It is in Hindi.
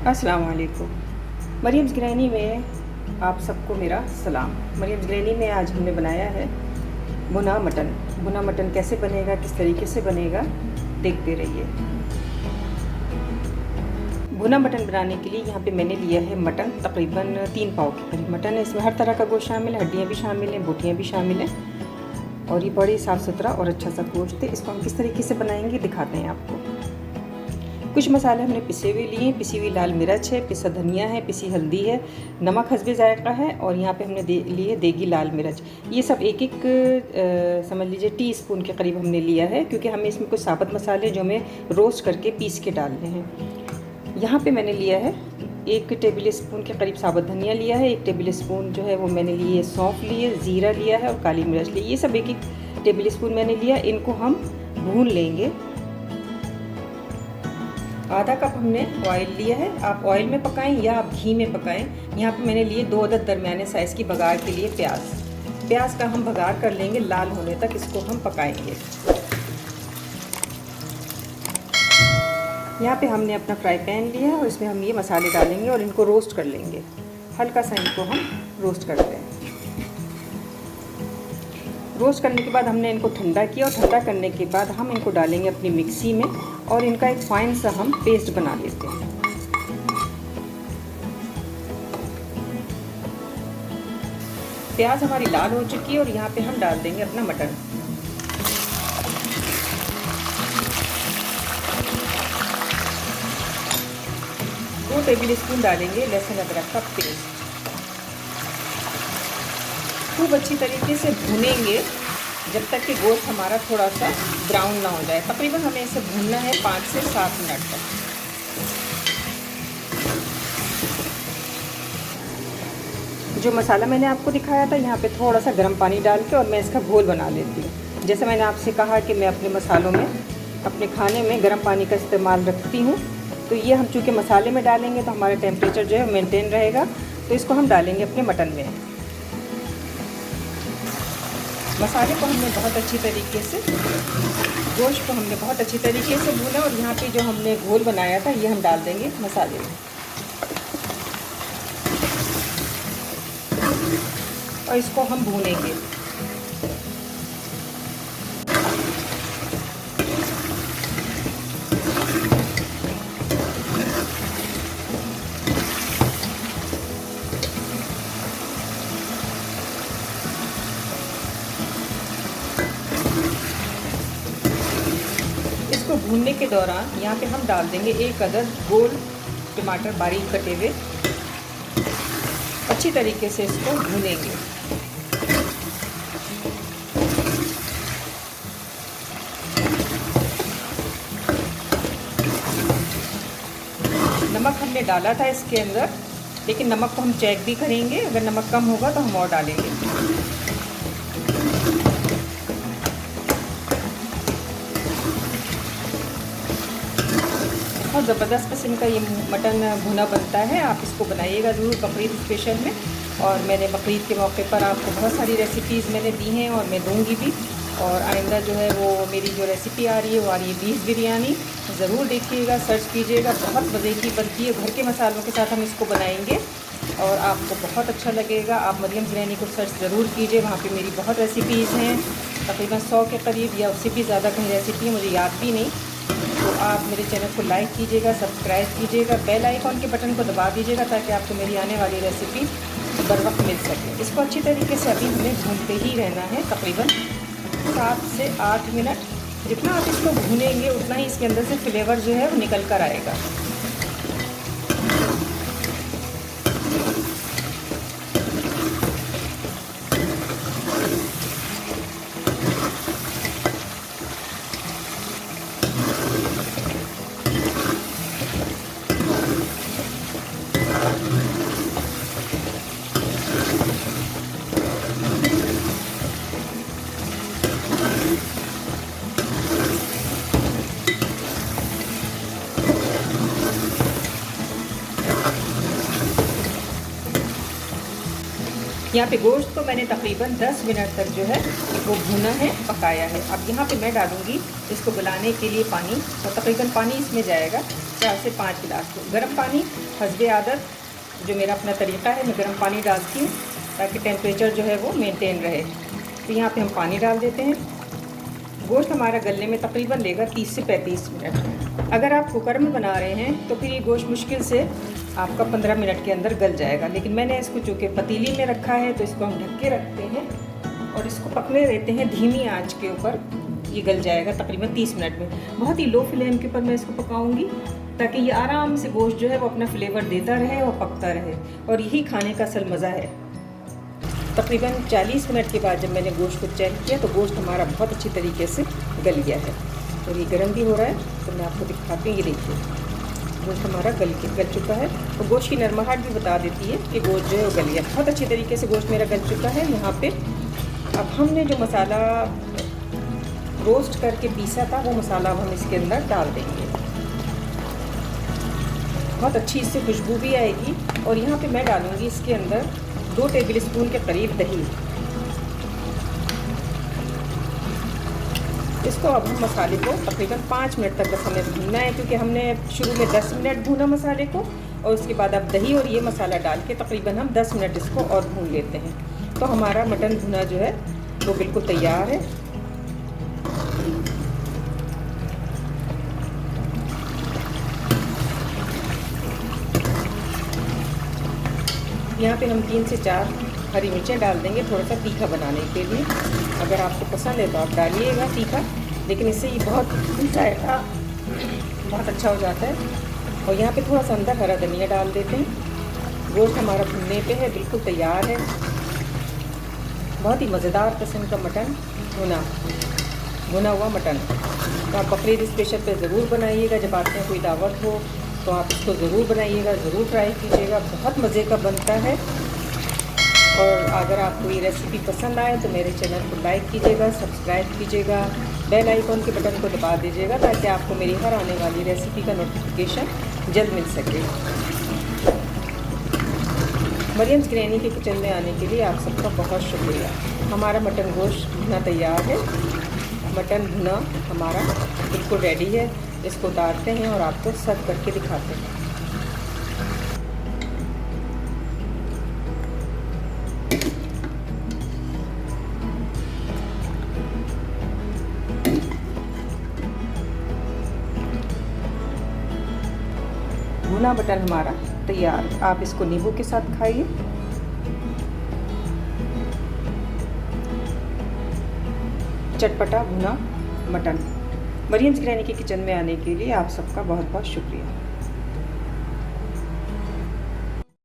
अस्सलाम वालेकुम। मरियम्स ग्रैनी में आप सबको मेरा सलाम। मरियम्स ग्रैनी में आज हमने बनाया है भुना मटन। भुना मटन कैसे बनेगा, किस तरीके से बनेगा, देखते रहिए। भुना मटन बनाने के लिए यहाँ पे मैंने लिया है मटन, तकरीबन 3 पाव के करीब मटन है। इसमें हर तरह का गोश्त शामिल है, हड्डियाँ भी शामिल हैं, बोटियाँ भी शामिल हैं और ये बड़ी साफ़ सुथरा और अच्छा सा गोश्त है। इसको हम किस तरीके से बनाएंगे दिखाते हैं आपको। कुछ मसाले हमने पिसे हुए लिए, पिसी हुई लाल मिर्च है, पिसा धनिया है, पिसी हल्दी है, नमक हस्बे जायका है और यहाँ पे हमने लिए देगी लाल मिर्च। ये सब एक एक समझ लीजिए टीस्पून के करीब हमने लिया है, क्योंकि हमें इसमें कुछ साबुत मसाले जो हमें रोस्ट करके पीस के डालने हैं। यहाँ पे मैंने लिया है 1 टेबल स्पून के करीब साबुत धनिया लिया है, 1 टेबल स्पून जो है वो मैंने लिए सौंफ लिए, ज़ीरा लिया है और काली मिर्च ली। ये सब 1 टेबल स्पून मैंने लिया। इनको हम भून लेंगे। आधा कप हमने ऑयल लिया है। आप ऑयल में पकाएं या आप घी में पकाएं। यहाँ पे मैंने लिए 2 अदद दरमियाने साइज़ की बघार के लिए प्याज का हम बघार कर लेंगे, लाल होने तक इसको हम पकाएंगे। यहाँ पे हमने अपना फ्राई पैन लिया है और इसमें हम ये मसाले डालेंगे और इनको रोस्ट कर लेंगे। हल्का सा इनको हम रोस्ट करते हैं। रोस्ट करने के बाद हमने इनको ठंडा किया और ठंडा करने के बाद हम इनको डालेंगे अपनी मिक्सी में और इनका एक फाइन सा हम पेस्ट बना लेते हैं। प्याज हमारी लाल हो चुकी है और यहाँ पे हम डाल देंगे अपना मटन। दो टेबल स्पून डालेंगे लहसुन अदरक का पेस्ट। खूब अच्छी तरीके से भूनेंगे जब तक कि गोश्त हमारा थोड़ा सा ब्राउन ना हो जाए। तकरीबन हमें इसे भूनना है 5 से 7 मिनट तक। जो मसाला मैंने आपको दिखाया था, यहाँ पे थोड़ा सा गर्म पानी डाल के और मैं इसका घोल बना लेती हूँ। जैसे मैंने आपसे कहा कि मैं अपने मसालों में, अपने खाने में गर्म पानी का इस्तेमाल रखती हूँ, तो ये हम चूँकि मसाले में डालेंगे तो हमारा टेम्परेचर जो है मेंटेन रहेगा। तो इसको हम डालेंगे अपने मटन में। मसाले को हमने बहुत अच्छी तरीके से, गोश्त को हमने बहुत अच्छी तरीके से भूना और यहाँ पे जो हमने घोल बनाया था ये हम डाल देंगे मसाले में और इसको हम भूनेंगे। इसको भूनने के दौरान यहाँ पे हम डाल देंगे 1 अदद गोल टमाटर बारीक कटे हुए। अच्छी तरीके से इसको भूनेंगे। नमक हमने डाला था इसके अंदर, लेकिन नमक को हम चेक भी करेंगे। अगर नमक कम होगा तो हम और डालेंगे। बहुत ज़बरदस्त किस्म का ये मटन भुना बनता है। आप इसको बनाइएगा ज़रूर बकरीद स्पेशल में। और मैंने बकरीद के मौके पर आपको बहुत सारी रेसिपीज़ मैंने दी हैं और मैं दूंगी भी। और आइंदा जो है वो मेरी जो रेसिपी आ रही है वो आ रही है बीफ बिरयानी। ज़रूर देखिएगा, सर्च कीजिएगा, बहुत मज़े की बनती है। घर के मसालों के साथ हम इसको बनाएंगे और आपको बहुत अच्छा लगेगा। आप मरियम्स ग्रैनी को सर्च ज़रूर कीजिए, वहाँ पे मेरी बहुत रेसिपीज़ हैं, तकरीबन 100 के करीब या उससे भी ज़्यादा कहीं रेसिपी है, मुझे याद भी नहीं। तो आप मेरे चैनल को लाइक कीजिएगा, सब्सक्राइब कीजिएगा, बेल आइकॉन के बटन को दबा दीजिएगा ताकि आपको मेरी आने वाली रेसिपी बर वक्त मिल सके। इसको अच्छी तरीके से अभी हमें भूनते ही रहना है, तकरीबन 7 से 8 मिनट। जितना आप इसको भूनेंगे उतना ही इसके अंदर से फ्लेवर जो है वो निकल कर आएगा। यहाँ पे गोश्त को मैंने तकरीबन 10 मिनट तक जो है वो भुना है, पकाया है। अब यहाँ पे मैं डालूँगी इसको गलाने के लिए पानी, और तकरीबन पानी इसमें जाएगा 4 से 5 गिलास। गर्म पानी हस्बे आदत, जो मेरा अपना तरीक़ा है, मैं गर्म पानी डालती हूँ ताकि टेम्परेचर जो है वो मेंटेन रहे। तो यहाँ पे हम पानी डाल देते हैं। गोश्त हमारा गलने में तकरीबन लेगा 30 से 35 मिनट। अगर आप कुकर में बना रहे हैं तो फिर ये गोश्त मुश्किल से आपका 15 मिनट के अंदर गल जाएगा, लेकिन मैंने इसको चूँकि पतीली में रखा है तो इसको हम ढक के रखते हैं और इसको पकने देते हैं धीमी आंच के ऊपर। ये गल जाएगा तकरीबन 30 मिनट में। बहुत ही लो फ्लेम के ऊपर मैं इसको पकाऊंगी ताकि ये आराम से गोश्त जो है वो अपना फ्लेवर देता रहे और पकता रहे, और यही खाने का असल मज़ा है। तकरीबन 40 मिनट के बाद जब मैंने गोश्त को चेक किया तो गोश्त हमारा बहुत अच्छी तरीके से गल गया है, और ये गर्म भी हो रहा है। तो मैं आपको दिखाती हूँ, ये देखिए गोश्त हमारा गल चुका है। तो गोश्त की नरमाहट भी बता देती है कि गोश्त जो है वो गल गया। बहुत अच्छी तरीके से गोश्त मेरा गल चुका है। यहाँ पे अब हमने जो मसाला रोस्ट करके पीसा था वो मसाला अब हम इसके अंदर डाल देंगे। बहुत अच्छी इससे खुशबू भी आएगी। और यहाँ पे मैं डालूँगी इसके अंदर 2 टेबल स्पून के करीब दही। इसको अब हम मसाले को तकरीबन 5 मिनट तक बस हमें भूनना है, क्योंकि हमने शुरू में 10 मिनट भूना मसाले को, और उसके बाद अब दही और ये मसाला डाल के तकरीबन हम 10 मिनट इसको और भून लेते हैं। तो हमारा मटन भुना जो है वो बिल्कुल तैयार है। यहाँ पे हम 3 से 4 हरी मिर्चें डाल देंगे थोड़ा सा तीखा बनाने के लिए। अगर आपको पसंद है तो आप डालिएगा तीखा, लेकिन इससे ये बहुत जायका बहुत अच्छा हो जाता है। और यहाँ पे थोड़ा सा अंदर हरा धनिया डाल देते हैं। गोश्त हमारा भुनने पे है, बिल्कुल तैयार है। बहुत ही मज़ेदार किस्म का मटन भुना हुआ मटन। तो आप बकरीद स्पेशल पे ज़रूर बनाइएगा। जब आपके यहाँ कोई दावत हो तो आप इसको ज़रूर बनाइएगा, ज़रूर ट्राई कीजिएगा, बहुत मज़े का बनता है। और अगर आपको ये रेसिपी पसंद आए तो मेरे चैनल को लाइक कीजिएगा, सब्सक्राइब कीजिएगा, बेल आइकॉन के बटन को दबा दीजिएगा ताकि आपको मेरी हर आने वाली रेसिपी का नोटिफिकेशन जल्द मिल सके। मरियम्स ग्रैनी के किचन में आने के लिए आप सबका बहुत शुक्रिया। हमारा मटन गोश्त भुना तैयार है। मटन भुना हमारा बिल्कुल रेडी है। इसको उतारते हैं और आपको सर्व करके दिखाते हैं। भुना मटन हमारा तैयार। आप इसको नींबू के साथ खाइए। चटपटा भुना मटन। मरियम्स ग्रैनी के किचन में आने के लिए आप सबका बहुत बहुत शुक्रिया।